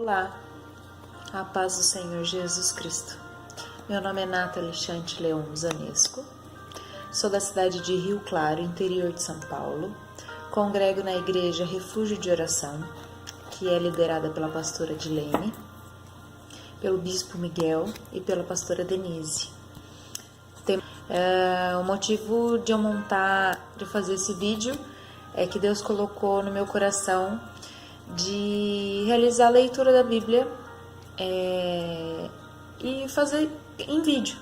Olá, a paz do Senhor Jesus Cristo. Meu nome é Nathalie Chante Leon Zanesco, sou da cidade de Rio Claro, interior de São Paulo. Congrego na igreja Refúgio de Oração, que é liderada pela pastora Dilene, pelo bispo Miguel e pela pastora Denise. O motivo de eu fazer esse vídeo é que Deus colocou no meu coração de realizar a leitura da Bíblia e fazer em vídeo,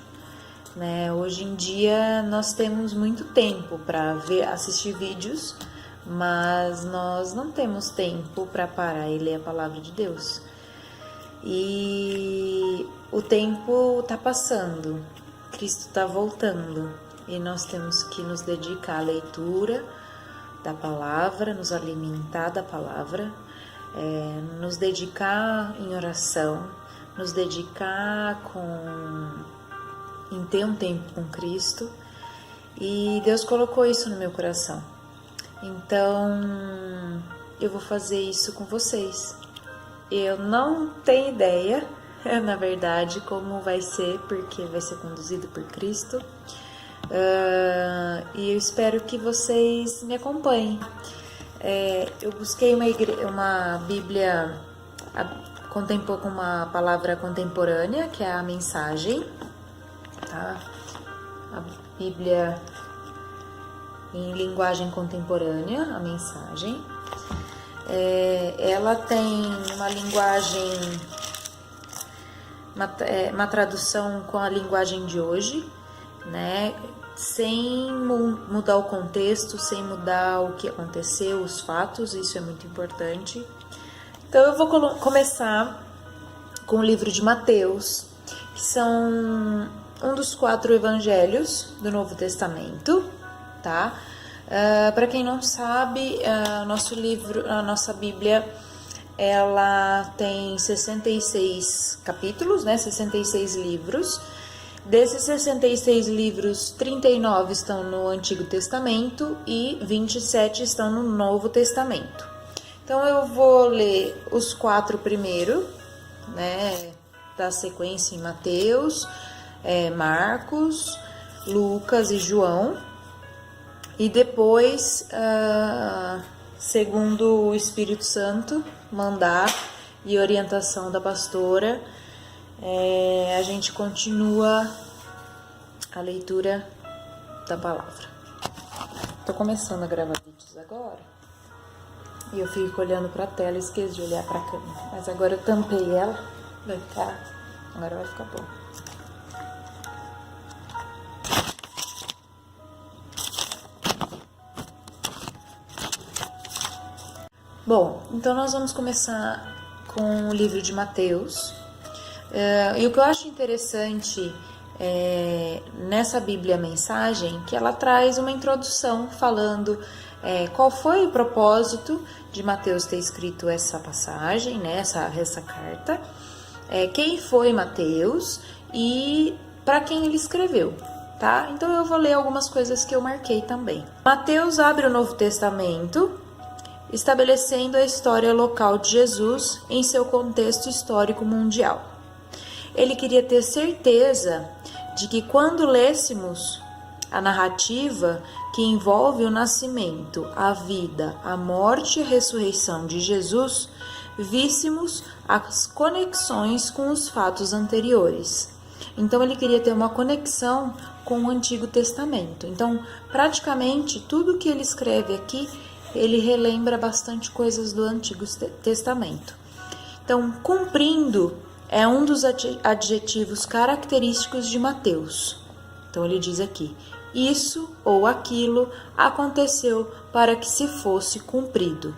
né? Hoje em dia nós temos muito tempo para assistir vídeos, mas nós não temos tempo para parar e ler a palavra de Deus. E o tempo está passando, Cristo está voltando e nós temos que nos dedicar à leitura da palavra, nos alimentar da palavra, nos dedicar em oração, nos dedicar em ter um tempo com Cristo. E Deus colocou isso no meu coração. Então, eu vou fazer isso com vocês. Eu não tenho ideia, na verdade, como vai ser, porque vai ser conduzido por Cristo. E eu espero que vocês me acompanhem. Eu busquei uma Bíblia com uma palavra contemporânea, que é a mensagem, tá? A Bíblia em linguagem contemporânea, a mensagem. Ela tem uma linguagem, uma tradução com a linguagem de hoje, né? Sem mudar o contexto, sem mudar o que aconteceu, os fatos, isso é muito importante. Então eu vou começar com o livro de Mateus, que são um dos 4 evangelhos do Novo Testamento, tá? Para quem não sabe, a nossa Bíblia, ela tem 66 capítulos, né? 66 livros. Desses 66 livros, 39 estão no Antigo Testamento e 27 estão no Novo Testamento. Então eu vou ler os 4 primeiro, né, da sequência em Mateus, Marcos, Lucas e João. E depois, segundo o Espírito Santo mandar e orientação da pastora, a gente continua a leitura da palavra. Tô começando a gravar vídeos agora e eu fico olhando pra tela e esqueço de olhar pra câmera, mas agora eu tampei ela, agora vai ficar bom. Bom, então nós vamos começar com o livro de Mateus. E o que eu acho interessante nessa Bíblia Mensagem, que ela traz uma introdução falando qual foi o propósito de Mateus ter escrito essa passagem, né, essa carta, quem foi Mateus e para quem ele escreveu, tá? Então eu vou ler algumas coisas que eu marquei também. Mateus abre o Novo Testamento estabelecendo a história local de Jesus em seu contexto histórico mundial. Ele queria ter certeza de que quando lêssemos a narrativa que envolve o nascimento, a vida, a morte e a ressurreição de Jesus, víssemos as conexões com os fatos anteriores. Então ele queria ter uma conexão com o Antigo Testamento. Então, praticamente tudo que ele escreve aqui, ele relembra bastante coisas do Antigo Testamento. Então, cumprindo é um dos adjetivos característicos de Mateus. Então ele diz aqui: isso ou aquilo aconteceu para que se fosse cumprido.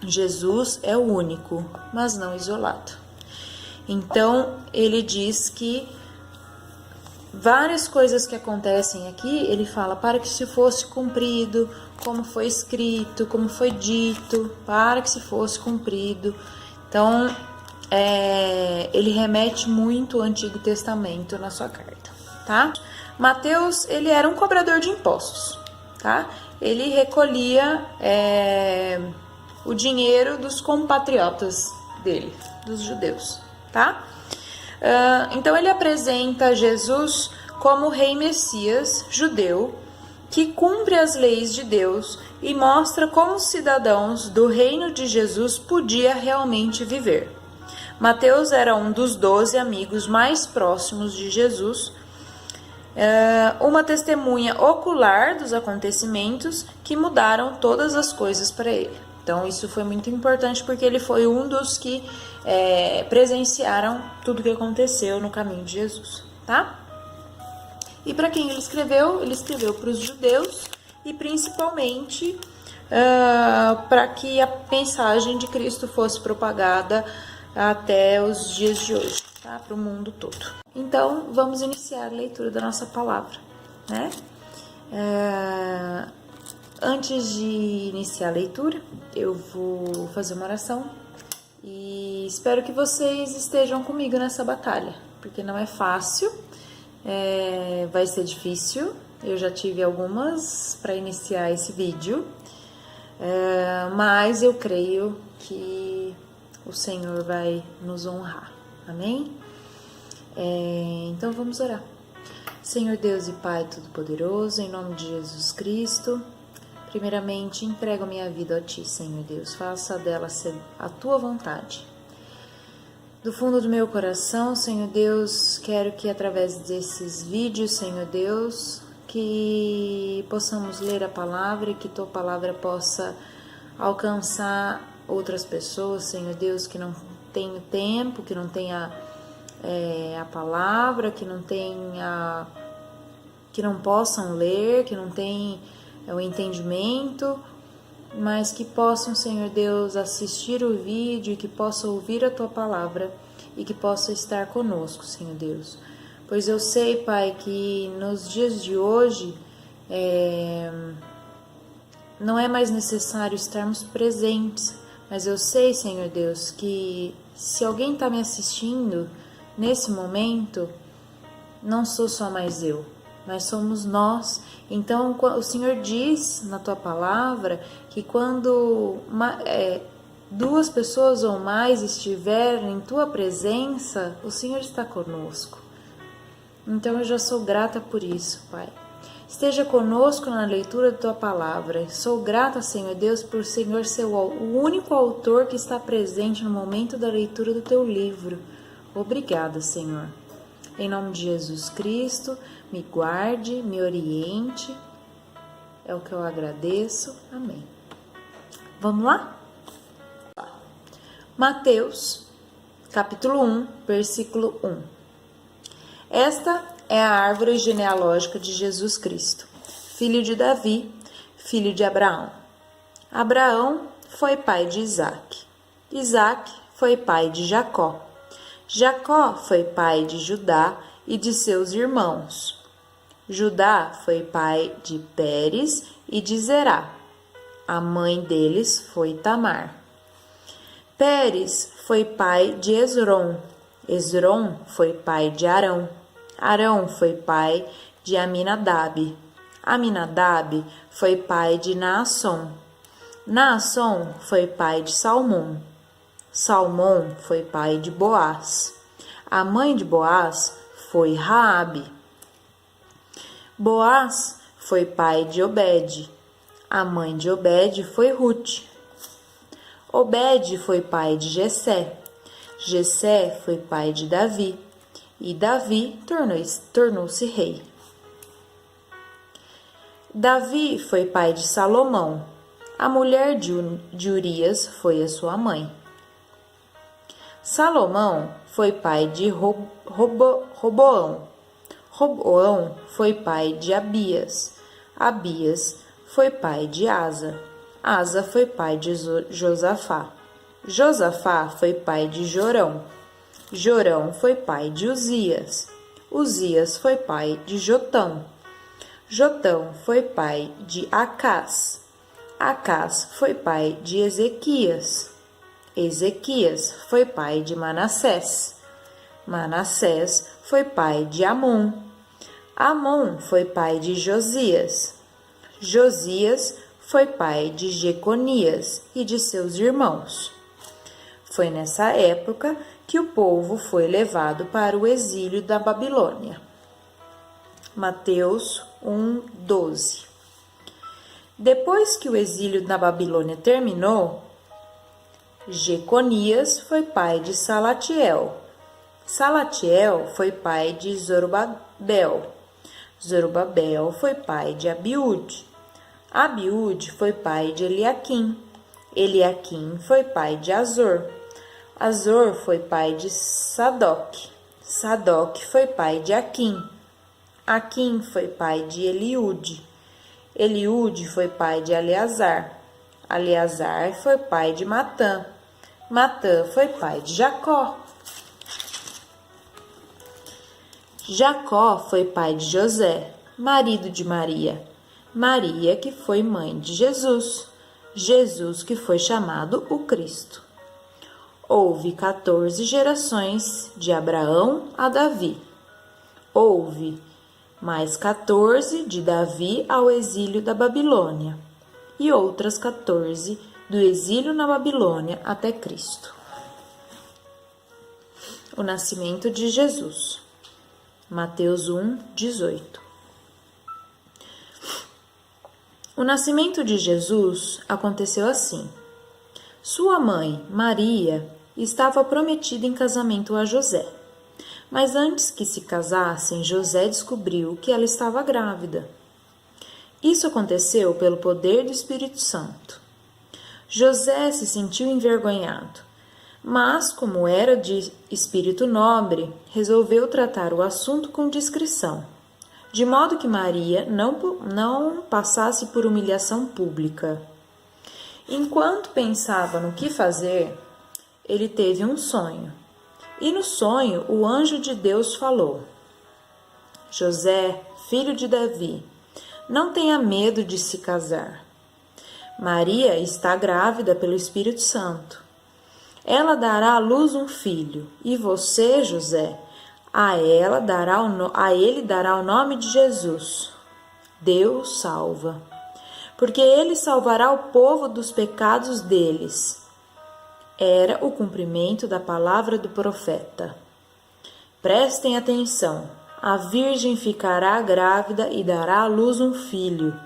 Jesus é o único, mas não isolado. Então ele diz que várias coisas que acontecem aqui, ele fala para que se fosse cumprido, como foi escrito, como foi dito, para que se fosse cumprido. Então ele remete muito ao Antigo Testamento na sua carta, tá? Mateus, ele era um cobrador de impostos, tá? Ele recolhia o dinheiro dos compatriotas dele, dos judeus, tá? Então ele apresenta Jesus como o rei Messias judeu, que cumpre as leis de Deus e mostra como os cidadãos do reino de Jesus podia realmente viver. Mateus era um dos 12 amigos mais próximos de Jesus, uma testemunha ocular dos acontecimentos que mudaram todas as coisas para ele. Então isso foi muito importante porque ele foi um dos que presenciaram tudo o que aconteceu no caminho de Jesus, tá? E para quem ele escreveu? Ele escreveu para os judeus e principalmente para que a mensagem de Cristo fosse propagada até os dias de hoje, tá? Para o mundo todo. Então, vamos iniciar a leitura da nossa palavra, né? Antes de iniciar a leitura, eu vou fazer uma oração e espero que vocês estejam comigo nessa batalha, porque não é fácil. Vai ser difícil, eu já tive algumas para iniciar esse vídeo, mas eu creio que o Senhor vai nos honrar, amém? Então vamos orar. Senhor Deus e Pai Todo-Poderoso, em nome de Jesus Cristo, primeiramente entrego minha vida a Ti, Senhor Deus, faça dela ser a Tua vontade. Do fundo do meu coração, Senhor Deus, quero que através desses vídeos, Senhor Deus, que possamos ler a palavra e que Tua palavra possa alcançar outras pessoas, Senhor Deus, que não tenham tempo, que não tenha a palavra, que não possam ler, que não tenham o entendimento, mas que possam, Senhor Deus, assistir o vídeo e que possam ouvir a Tua palavra e que possam estar conosco, Senhor Deus. Pois eu sei, Pai, que nos dias de hoje não é mais necessário estarmos presentes, mas eu sei, Senhor Deus, que se alguém está me assistindo nesse momento, não sou só mais eu, mas somos nós. Então o Senhor diz na Tua palavra que quando duas pessoas ou mais estiverem em Tua presença, o Senhor está conosco. Então eu já sou grata por isso, Pai. Esteja conosco na leitura da Tua palavra. Sou grata, Senhor Deus, por Senhor ser o único autor que está presente no momento da leitura do Teu livro. Obrigada, Senhor. Em nome de Jesus Cristo, me guarde, me oriente. É o que eu agradeço. Amém. Vamos lá? Mateus, capítulo 1, versículo 1. Esta é a árvore genealógica de Jesus Cristo, filho de Davi, filho de Abraão. Abraão foi pai de Isaque. Isaque foi pai de Jacó. Jacó foi pai de Judá e de seus irmãos. Judá foi pai de Pérez e de Zerá. A mãe deles foi Tamar. Pérez foi pai de Esrom. Esrom foi pai de Arão. Arão foi pai de Aminadab. Aminadab foi pai de Naasson. Naasson foi pai de Salmom. Salmom foi pai de Boaz. A mãe de Boaz foi Raabe. Boaz foi pai de Obed. A mãe de Obed foi Ruth. Obed foi pai de Jessé. Jessé foi pai de Davi. E Davi tornou-se rei. Davi foi pai de Salomão. A mulher de Urias foi a sua mãe. Salomão foi pai de Roboão. Roboão foi pai de Abias. Abias foi pai de Asa. Asa foi pai de Josafá. Josafá foi pai de Jorão. Jorão foi pai de Uzias. Uzias foi pai de Jotão. Jotão foi pai de Acás. Acás foi pai de Ezequias. Ezequias foi pai de Manassés. Manassés foi pai de Amon. Amon foi pai de Josias. Josias foi pai de Jeconias e de seus irmãos. Foi nessa época que o povo foi levado para o exílio da Babilônia. Mateus 1:12. Depois que o exílio na Babilônia terminou, Jeconias foi pai de Salatiel. Salatiel foi pai de Zorobabel. Zorobabel foi pai de Abiúde. Abiúde foi pai de Eliaquim. Eliaquim foi pai de Azor. Azor foi pai de Sadoc. Sadoc foi pai de Aquim. Aquim foi pai de Eliúde. Eliúde foi pai de Eleazar. Eleazar foi pai de Matã. Matã foi pai de Jacó. Jacó foi pai de José, marido de Maria. Maria que foi mãe de Jesus. Jesus que foi chamado o Cristo. Houve 14 gerações de Abraão a Davi. Houve mais 14 de Davi ao exílio da Babilônia e outras 14 do exílio na Babilônia até Cristo. O nascimento de Jesus. Mateus 1:18. O nascimento de Jesus aconteceu assim. Sua mãe, Maria, estava prometida em casamento a José. Mas antes que se casassem, José descobriu que ela estava grávida. Isso aconteceu pelo poder do Espírito Santo. José se sentiu envergonhado, mas, como era de espírito nobre, resolveu tratar o assunto com discrição, de modo que Maria não passasse por humilhação pública. Enquanto pensava no que fazer, ele teve um sonho. E no sonho, o anjo de Deus falou: José, filho de Davi, não tenha medo de se casar. Maria está grávida pelo Espírito Santo. Ela dará à luz um filho, e você, José, a ele dará o nome de Jesus. Deus salva. Porque ele salvará o povo dos pecados deles. Era o cumprimento da palavra do profeta. Prestem atenção. A virgem ficará grávida e dará à luz um filho.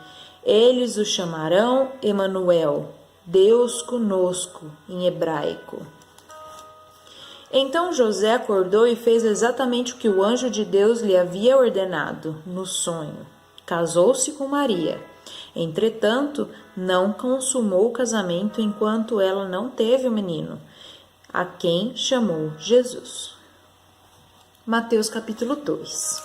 Eles o chamarão Emanuel, Deus conosco, em hebraico. Então José acordou e fez exatamente o que o anjo de Deus lhe havia ordenado, no sonho. Casou-se com Maria. Entretanto, não consumou o casamento enquanto ela não teve o menino, a quem chamou Jesus. Mateus capítulo 2.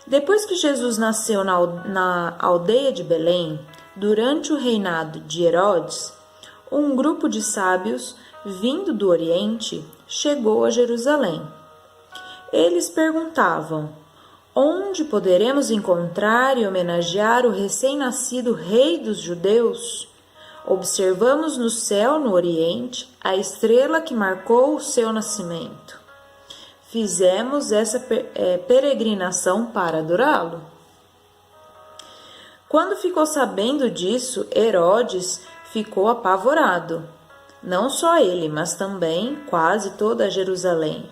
Depois que Jesus nasceu na aldeia de Belém, durante o reinado de Herodes, um grupo de sábios, vindo do Oriente, chegou a Jerusalém. Eles perguntavam: onde poderemos encontrar e homenagear o recém-nascido rei dos judeus? Observamos no céu, no Oriente, a estrela que marcou o seu nascimento. Fizemos essa peregrinação para adorá-lo. Quando ficou sabendo disso, Herodes ficou apavorado. Não só ele, mas também quase toda Jerusalém.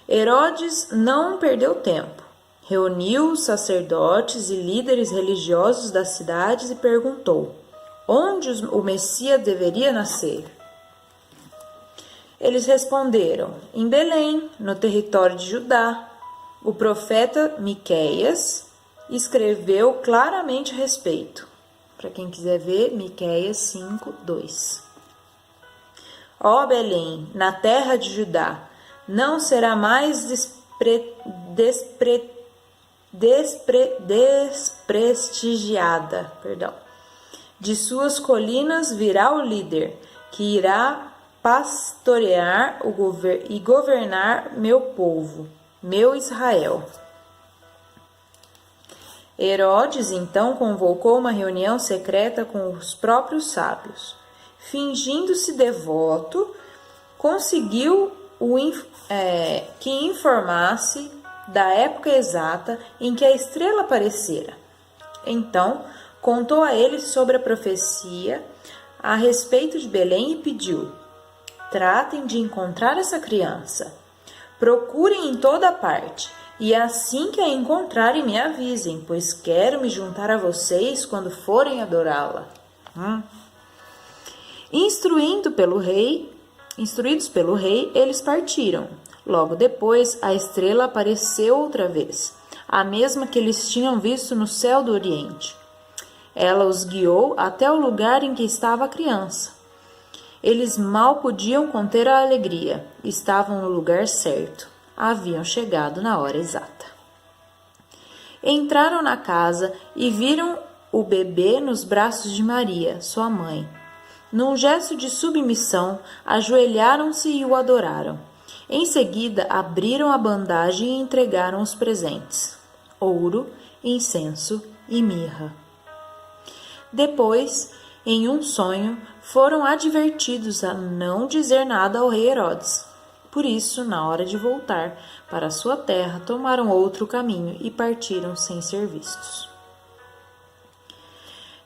Herodes não perdeu tempo. Reuniu os sacerdotes e líderes religiosos das cidades e perguntou: onde o Messias deveria nascer? Eles responderam: em Belém, no território de Judá. O profeta Miqueias escreveu claramente a respeito. Para quem quiser ver, Miqueias 5:2. Ó Belém, na terra de Judá, não será mais desprestigiada. De suas colinas virá o líder, que irá pastorear e governar meu povo, meu Israel. Herodes então convocou uma reunião secreta com os próprios sábios. Fingindo-se devoto, conseguiu que informasse da época exata em que a estrela aparecera. Então, contou a eles sobre a profecia a respeito de Belém e pediu: Tratem de encontrar essa criança. Procurem em toda parte, e assim que a encontrarem me avisem, pois quero me juntar a vocês quando forem adorá-la. Instruídos pelo rei, eles partiram. Logo depois, a estrela apareceu outra vez, a mesma que eles tinham visto no céu do Oriente. Ela os guiou até o lugar em que estava a criança. Eles mal podiam conter a alegria. Estavam no lugar certo. Haviam chegado na hora exata. Entraram na casa e viram o bebê nos braços de Maria, sua mãe. Num gesto de submissão, ajoelharam-se e o adoraram. Em seguida, abriram a bandagem e entregaram os presentes: ouro, incenso e mirra. Depois, em um sonho, foram advertidos a não dizer nada ao rei Herodes. Por isso, na hora de voltar para sua terra, tomaram outro caminho e partiram sem ser vistos.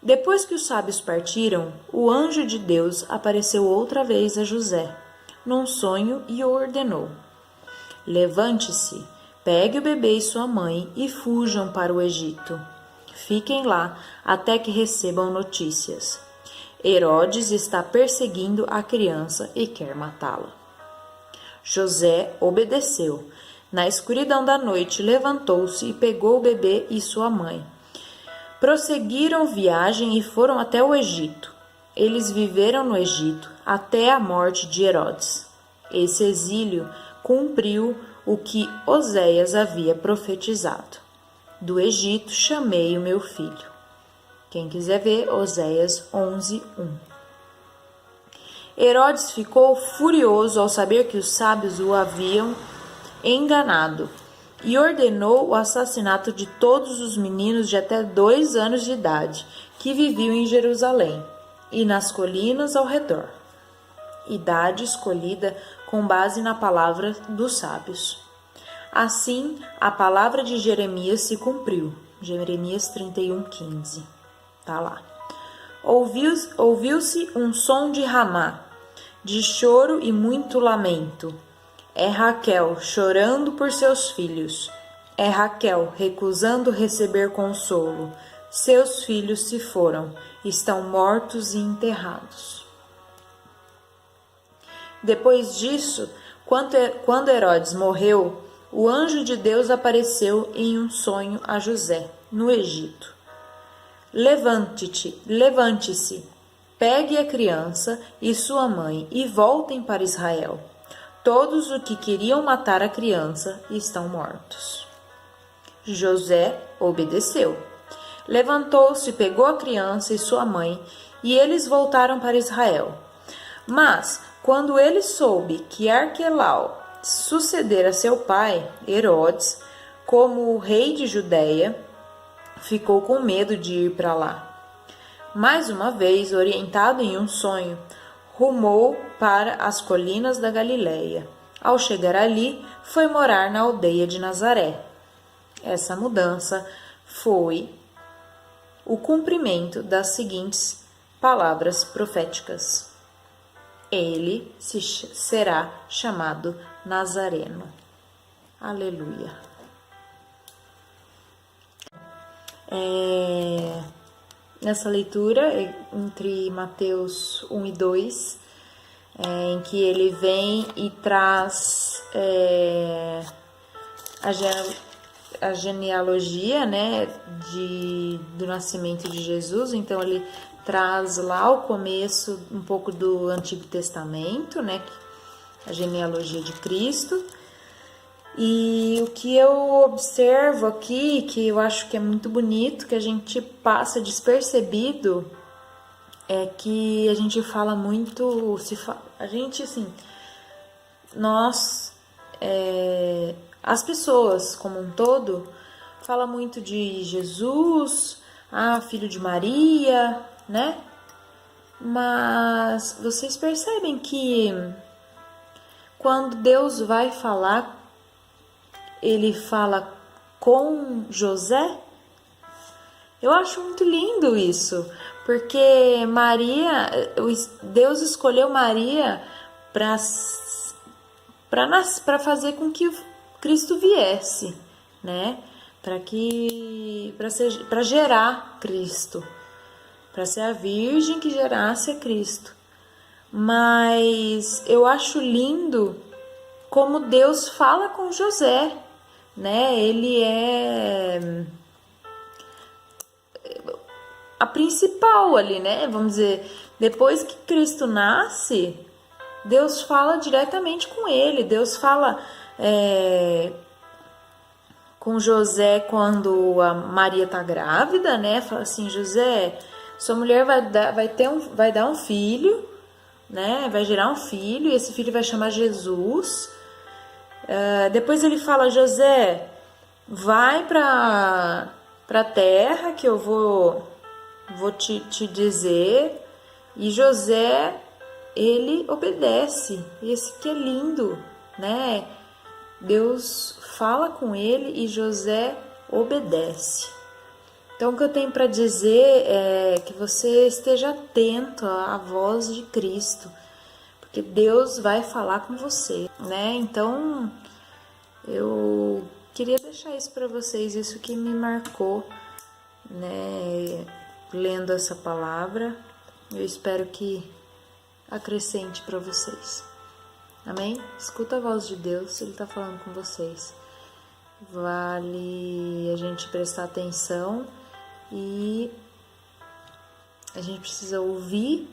Depois que os sábios partiram, o anjo de Deus apareceu outra vez a José, num sonho, e o ordenou: levante-se, pegue o bebê e sua mãe e fujam para o Egito. Fiquem lá até que recebam notícias. Herodes está perseguindo a criança e quer matá-la. José obedeceu. Na escuridão da noite, levantou-se e pegou o bebê e sua mãe. Prosseguiram viagem e foram até o Egito. Eles viveram no Egito até a morte de Herodes. Esse exílio cumpriu o que Oséias havia profetizado: do Egito chamei o meu filho. Quem quiser ver, Oséias 11:1. Herodes ficou furioso ao saber que os sábios o haviam enganado e ordenou o assassinato de todos os meninos de até 2 anos de idade que viviam em Jerusalém e nas colinas ao redor. Idade escolhida com base na palavra dos sábios. Assim, a palavra de Jeremias se cumpriu. Jeremias 31:15. Tá lá. Ouviu-se um som de Ramá, de choro e muito lamento. É Raquel chorando por seus filhos. É Raquel recusando receber consolo. Seus filhos se foram, estão mortos e enterrados. Depois disso, quando Herodes morreu, o anjo de Deus apareceu em um sonho a José, no Egito. Levante-se, pegue a criança e sua mãe e voltem para Israel. Todos os que queriam matar a criança estão mortos. José obedeceu. Levantou-se, pegou a criança e sua mãe, e eles voltaram para Israel. Mas, quando ele soube que Arquelau sucedera seu pai, Herodes, como o rei de Judeia, ficou com medo de ir para lá. Mais uma vez, orientado em um sonho, rumou para as colinas da Galileia. Ao chegar ali, foi morar na aldeia de Nazaré. Essa mudança foi o cumprimento das seguintes palavras proféticas: ele será chamado Nazareno. Aleluia. Nessa leitura, entre Mateus 1 e 2, em que ele vem e traz a genealogia, né, do nascimento de Jesus. Então ele traz lá o começo um pouco do Antigo Testamento, né, a genealogia de Cristo. E o que eu observo aqui, que eu acho que é muito bonito, que a gente passa despercebido, é que a gente fala muito, a gente assim, nós, as pessoas como um todo, fala muito de Jesus, filho de Maria, né? Mas vocês percebem que quando Deus vai falar, ele fala com José? Eu acho muito lindo isso, porque Deus escolheu Maria para fazer com que Cristo viesse, né? Para gerar Cristo, para ser a Virgem que gerasse a Cristo. Mas eu acho lindo como Deus fala com José, né? Ele é a principal ali, né? Vamos dizer, depois que Cristo nasce, Deus fala diretamente com ele. Deus fala com José quando a Maria tá grávida, né? Fala assim: José, sua mulher vai dar um filho, né? Vai gerar um filho e esse filho vai chamar Jesus. Depois ele fala: José, vai para terra que eu vou te dizer. E José, ele obedece. Isso que é lindo, né? Deus fala com ele e José obedece. Então, o que eu tenho para dizer é que você esteja atento à voz de Cristo, porque Deus vai falar com você, né? Então, eu queria deixar isso para vocês, isso que me marcou, né? Lendo essa palavra, eu espero que acrescente para vocês. Amém? Escuta a voz de Deus, Ele está falando com vocês. Vale a gente prestar atenção e a gente precisa ouvir.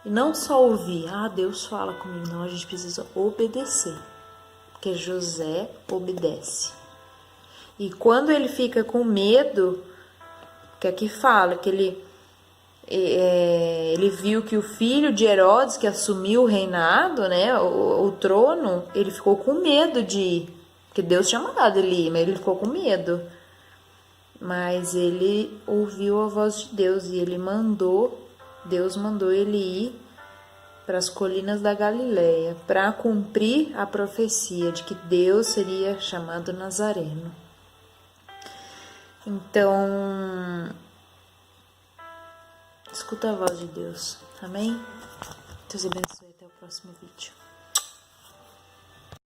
E não só ouvir, Deus fala comigo, não, a gente precisa obedecer, porque José obedece. E quando ele fica com medo, que aqui fala que ele viu que o filho de Herodes, que assumiu o reinado, né, o trono, ele ficou com medo de ir, porque Deus tinha mandado ele ir, mas ele ficou com medo. Mas ele ouviu a voz de Deus e Deus mandou ele ir para as colinas da Galileia, para cumprir a profecia de que Deus seria chamado Nazareno. Então, escuta a voz de Deus. Amém? Deus abençoe. Até o próximo vídeo.